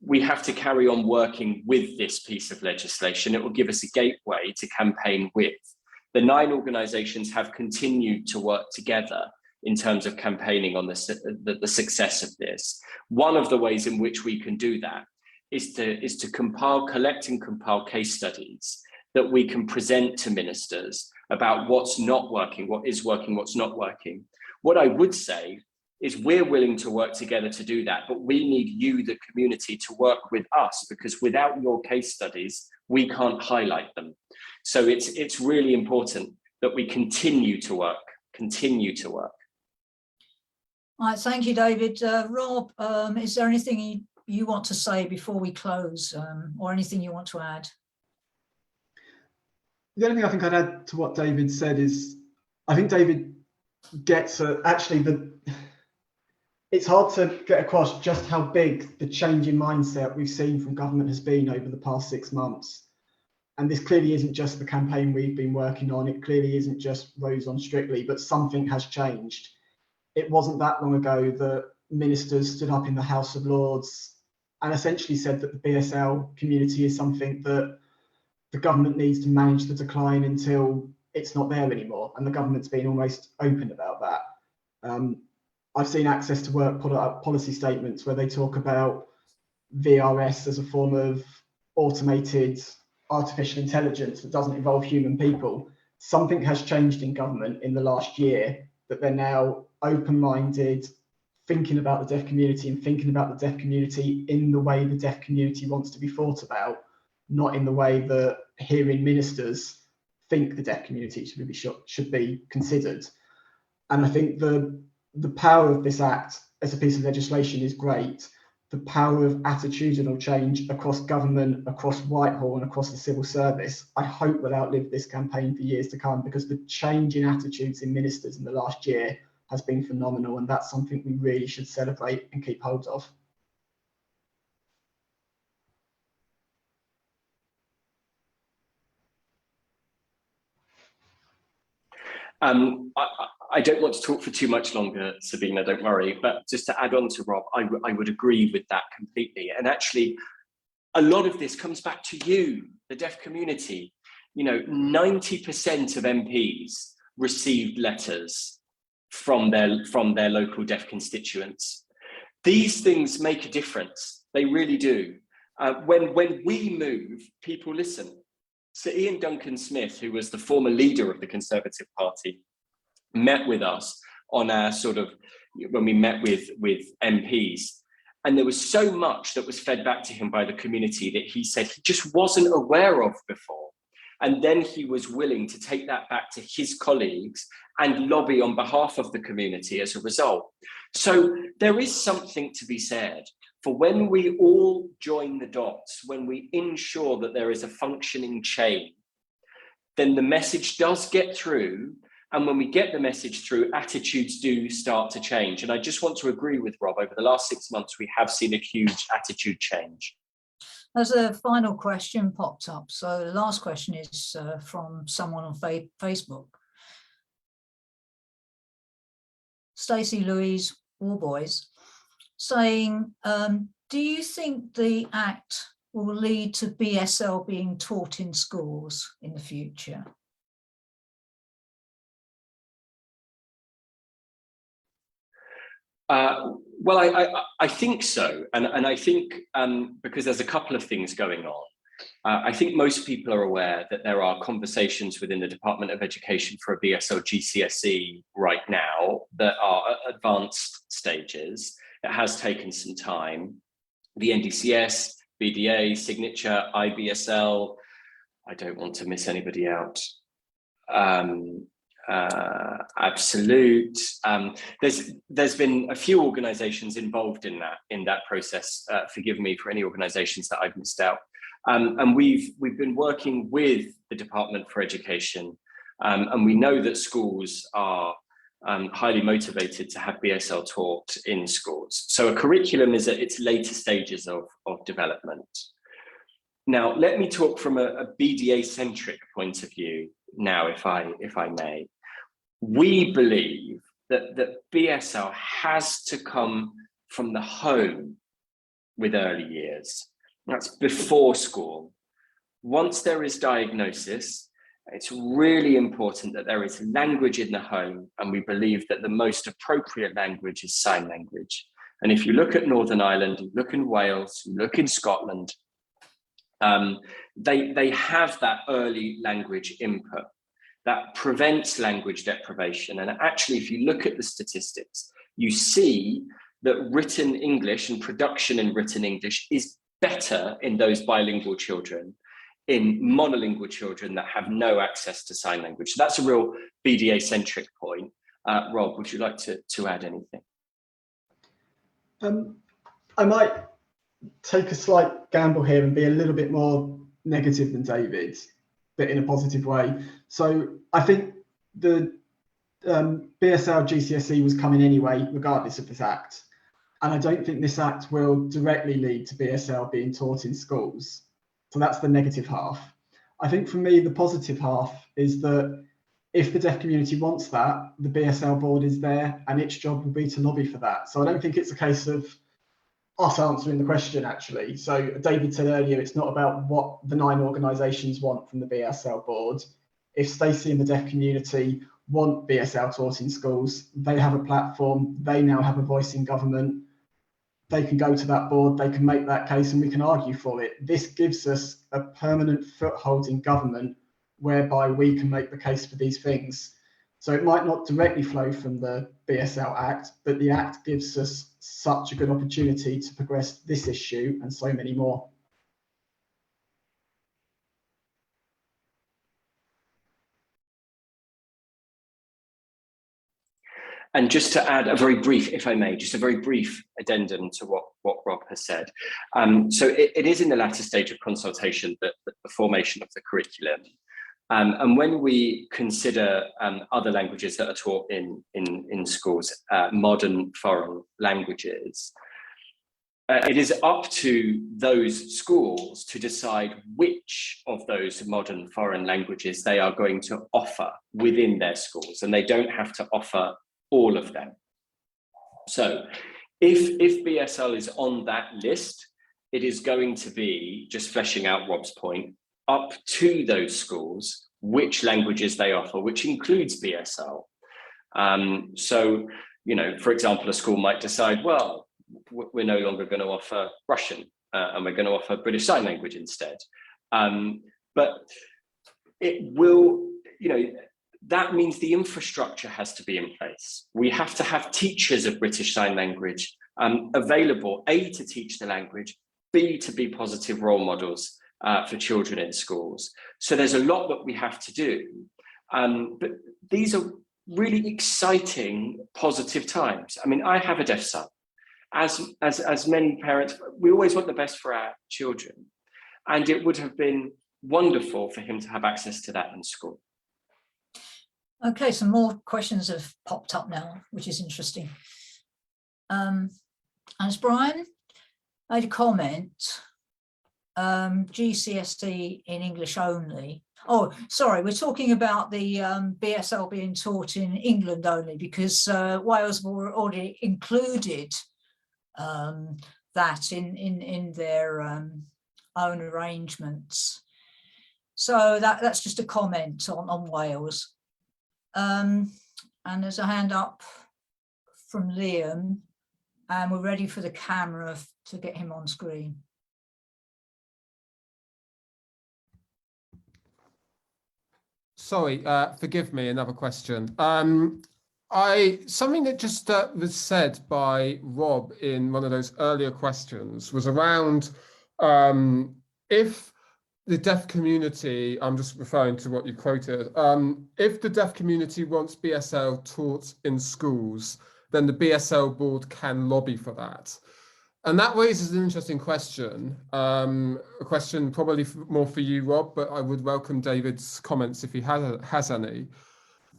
we have to carry on working with this piece of legislation. It will give us a gateway to campaign with. The 9 organisations have continued to work together in terms of campaigning on the success of this. One of the ways in which we can do that is to collect and compile case studies that we can present to ministers about what's not working, what is working, what's not working. What I would say is we're willing to work together to do that, but we need you, the community, to work with us, because without your case studies, we can't highlight them. So it's really important that we continue to work. All right, thank you, David. Rob, is there anything you want to say before we close, or anything you want to add? The only thing I think I'd add to what David said is, I think David gets it's hard to get across just how big the change in mindset we've seen from government has been over the past 6 months. And this clearly isn't just the campaign we've been working on. It clearly isn't just Rose on Strictly, but something has changed. It wasn't that long ago that ministers stood up in the House of Lords and essentially said that the BSL community is something that the government needs to manage the decline until it's not there anymore. And the government's been almost open about that. I've seen Access to Work put up policy statements where they talk about VRS as a form of automated artificial intelligence that doesn't involve human people. Something has changed in government in the last year, that they're now open-minded, thinking about the deaf community and thinking about the deaf community in the way the deaf community wants to be thought about, not in the way that hearing ministers think the deaf community should be considered. And I think the power of this act as a piece of legislation is great. The power of attitudinal change across government, across Whitehall and across the civil service, I hope will outlive this campaign for years to come, because the change in attitudes in ministers in the last year has been phenomenal, and that's something we really should celebrate and keep hold of. I don't want to talk for too much longer, Sabina, don't worry, but just to add on to Rob, I would agree with that completely. And actually, a lot of this comes back to you, the deaf community. You know, 90% of MPs received letters from their local deaf constituents. These things make a difference. They really do. When we move, people listen. So Ian Duncan Smith, who was the former leader of the Conservative Party, met with us on our when we met with MPs. And there was so much that was fed back to him by the community that he said he just wasn't aware of before. And then he was willing to take that back to his colleagues and lobby on behalf of the community as a result. So there is something to be said for when we all join the dots, when we ensure that there is a functioning chain, then the message does get through. And when we get the message through, attitudes do start to change. And I just want to agree with Rob, over the last 6 months, we have seen a huge attitude change. There's a final question popped up. So the last question is from someone on Facebook. Stacey Louise Warboys saying, do you think the Act will lead to BSL being taught in schools in the future? Well, I think so. And I think because there's a couple of things going on. I think most people are aware that there are conversations within the Department of Education for a BSL GCSE right now that are at advanced stages. It has taken some time. The NDCS, BDA, Signature, IBSL, I don't want to miss anybody out. Absolute. There's been a few organisations involved in that process. Forgive me for any organisations that I've missed out. And we've been working with the Department for Education, and we know that schools are highly motivated to have BSL taught in schools. So a curriculum is at its later stages of development. Now, let me talk from a BDA-centric point of view now, if I may. We believe that BSL has to come from the home with early years. That's before school. Once there is diagnosis, it's really important that there is language in the home, and we believe that the most appropriate language is sign language. And if you look at Northern Ireland, you look in Wales, you look in Scotland, they have that early language input that prevents language deprivation. And actually, if you look at the statistics, you see that written English and production in written English is better in those bilingual children in monolingual children that have no access to sign language. So that's a real BDA-centric point. Rob, would you like to add anything? I might take a slight gamble here and be a little bit more negative than David, but in a positive way. So I think the BSL GCSE was coming anyway, regardless of this act. And I don't think this act will directly lead to BSL being taught in schools. So that's the negative half. I think for me, the positive half is that if the deaf community wants that, the BSL board is there and its job will be to lobby for that. So I don't think it's a case of us answering the question, actually. So David said earlier, it's not about what the 9 organisations want from the BSL board. If Stacey and the deaf community want BSL taught in schools, they have a platform, they now have a voice in government. They can go to that board, they can make that case and we can argue for it. This gives us a permanent foothold in government whereby we can make the case for these things. So it might not directly flow from the BSL Act, but the Act gives us such a good opportunity to progress this issue and so many more. And just to add a very brief, if I may, just a very brief addendum to what Rob has said. So it is in the latter stage of consultation, the formation of the curriculum. And when we consider other languages that are taught in schools, modern foreign languages, it is up to those schools to decide which of those modern foreign languages they are going to offer within their schools, and they don't have to offer all of them. So if BSL is on that list, it is going to be, just fleshing out Rob's point, up to those schools which languages they offer, which includes BSL. So, you know, for example, a school might decide, well, we're no longer going to offer Russian and we're going to offer British Sign Language instead. But it will, you know, that means the infrastructure has to be in place. We have to have teachers of British Sign Language available, A, to teach the language, B, to be positive role models for children in schools. So there's a lot that we have to do. But these are really exciting, positive times. I mean, I have a deaf son. As many parents, we always want the best for our children. And it would have been wonderful for him to have access to that in school. Okay, some more questions have popped up now, which is interesting. As Brian made a comment, GCSE in English only. Oh, sorry, we're talking about the BSL being taught in England only, because Wales were already included that in their own arrangements. So that's just a comment on Wales. And there's a hand up from Liam, and we're ready for the camera to get him on screen. Sorry, forgive me, another question. Something that just was said by Rob in one of those earlier questions was around if the deaf community, I'm just referring to what you quoted, if the deaf community wants BSL taught in schools, then the BSL board can lobby for that. And that raises an interesting question, a question probably more for you, Rob, but I would welcome David's comments if he has any.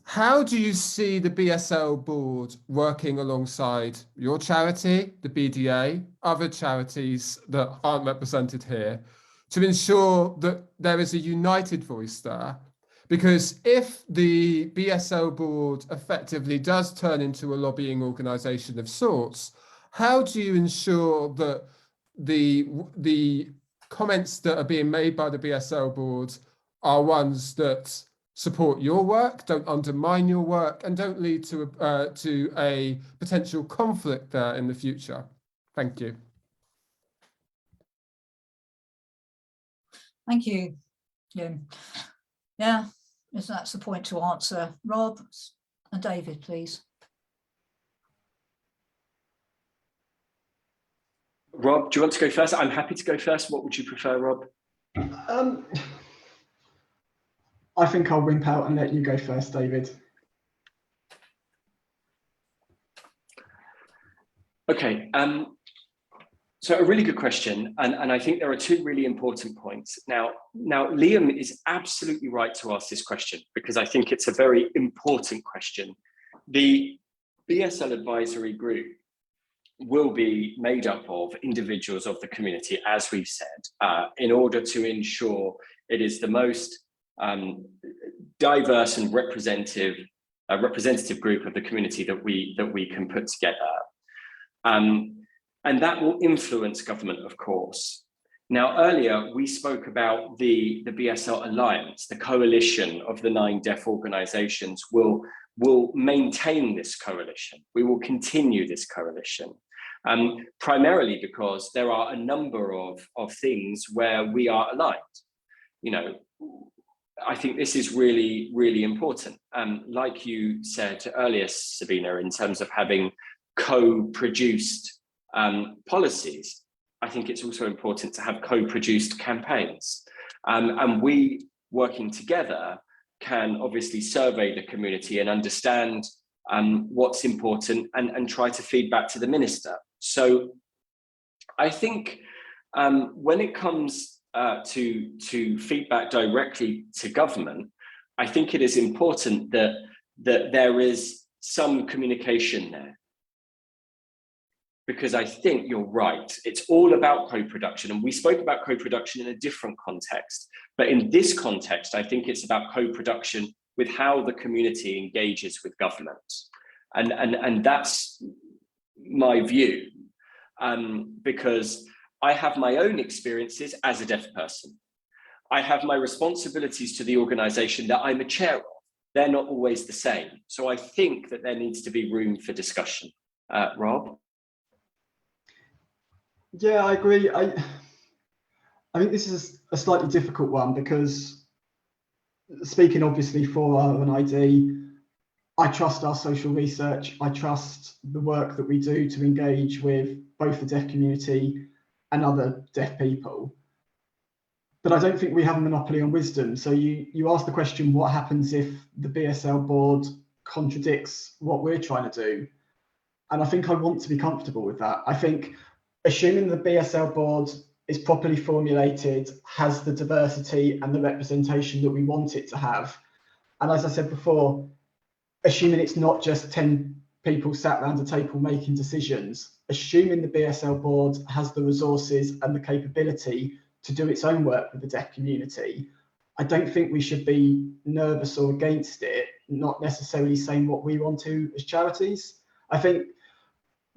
How do you see the BSL board working alongside your charity, the BDA, other charities that aren't represented here, to ensure that there is a united voice there? Because if the BSL board effectively does turn into a lobbying organisation of sorts, how do you ensure that the comments that are being made by the BSL board are ones that support your work, don't undermine your work, and don't lead to a potential conflict there in the future? Thank you. Thank you. Yeah, that's the point to answer. Rob and David, please. Rob, do you want to go first? I'm happy to go first. What would you prefer, Rob? I think I'll wimp out and let you go first, David. Okay, so a really good question, and I think there are two really important points. Now Liam is absolutely right to ask this question because I think it's a very important question. The BSL advisory group will be made up of individuals of the community, as we've said, in order to ensure it is the most diverse and representative group of the community that we can put together. And that will influence government, of course. Now, earlier we spoke about the BSL Alliance, the coalition of the 9 deaf organisations will maintain this coalition. We will continue this coalition, primarily because there are a number of things where we are aligned. You know, I think this is really, really important. Like you said earlier, Sabina, in terms of having co-produced policies, I think it's also important to have co-produced campaigns. And we, working together, can obviously survey the community and understand what's important and try to feed back to the minister. So I think when it comes to feedback directly to government, I think it is important that there is some communication there. Because I think you're right, it's all about co-production, and we spoke about co-production in a different context. But in this context, I think it's about co-production with how the community engages with government. And that's my view, because I have my own experiences as a deaf person. I have my responsibilities to the organisation that I'm a chair of. They're not always the same. So I think that there needs to be room for discussion. Rob? Yeah, I agree. I think this is a slightly difficult one because, speaking obviously for RNID, I trust our social research. I trust the work that we do to engage with both the deaf community and other deaf people. But I don't think we have a monopoly on wisdom. So you asked the question, what happens if the BSL board contradicts what we're trying to do? And I think I want to be comfortable with that. I think assuming the BSL board is properly formulated, has the diversity and the representation that we want it to have. And as I said before, assuming it's not just 10 people sat around a table making decisions, assuming the BSL board has the resources and the capability to do its own work with the deaf community, I don't think we should be nervous or against it, not necessarily saying what we want to as charities. I think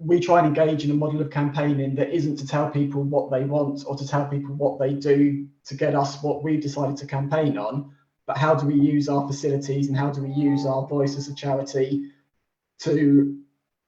we try and engage in a model of campaigning that isn't to tell people what they want or to tell people what they do to get us what we've decided to campaign on, but how do we use our facilities and how do we use our voice as a charity to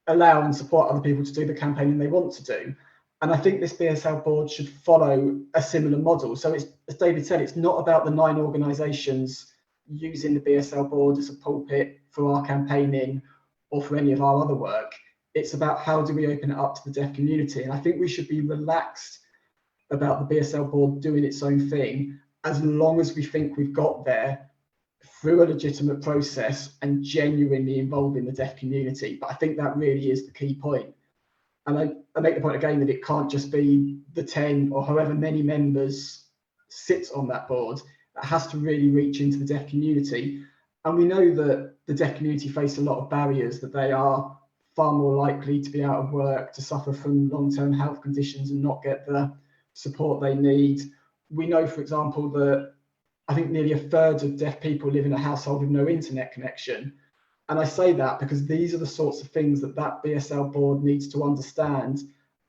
allow and support other people to do the campaigning they want to do. And I think this BSL board should follow a similar model. So it's, as David said, it's not about the 9 organisations using the BSL board as a pulpit for our campaigning or for any of our other work. It's about how do we open it up to the deaf community. And I think we should be relaxed about the BSL board doing its own thing, as long as we think we've got there through a legitimate process and genuinely involving the deaf community. But I think that really is the key point. And I make the point again that it can't just be the 10 or however many members sit on that board. That has to really reach into the deaf community. And we know that the deaf community face a lot of barriers, that they are far more likely to be out of work, to suffer from long-term health conditions and not get the support they need. We know, for example, that I think nearly 1/3 of deaf people live in a household with no internet connection. And I say that because these are the sorts of things that BSL board needs to understand.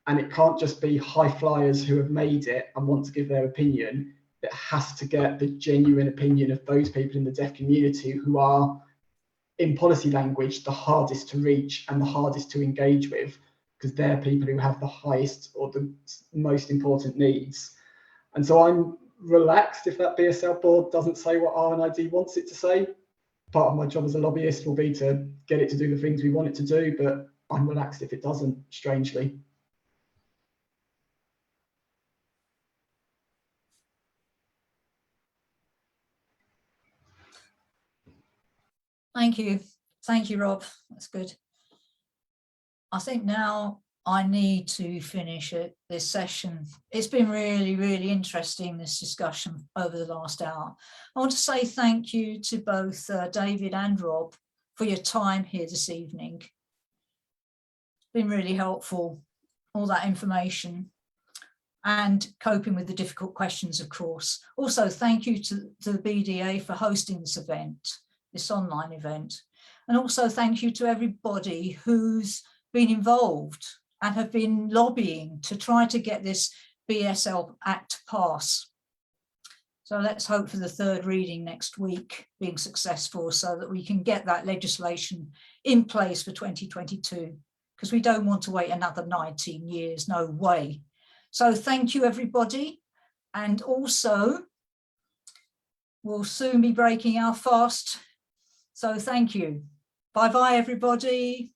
And it can't just be high flyers who have made it and want to give their opinion. It has to get the genuine opinion of those people in the deaf community who are, in policy language, the hardest to reach and the hardest to engage with, because they're people who have the highest or the most important needs. And so I'm relaxed if that BSL board doesn't say what RNID wants it to say. Part of my job as a lobbyist will be to get it to do the things we want it to do, but I'm relaxed if it doesn't, strangely. Thank you. Thank you, Rob. That's good. I think now I need to finish this session. It's been really, really interesting, this discussion over the last hour. I want to say thank you to both David and Rob for your time here this evening. It's been really helpful, all that information, and coping with the difficult questions, of course. Also, thank you to the BDA for hosting this event, this online event. And also thank you to everybody who's been involved and have been lobbying to try to get this BSL Act pass. So let's hope for the third reading next week being successful so that we can get that legislation in place for 2022, because we don't want to wait another 19 years, no way. So thank you, everybody. And also, we'll soon be breaking our fast. So thank you. Bye-bye, everybody.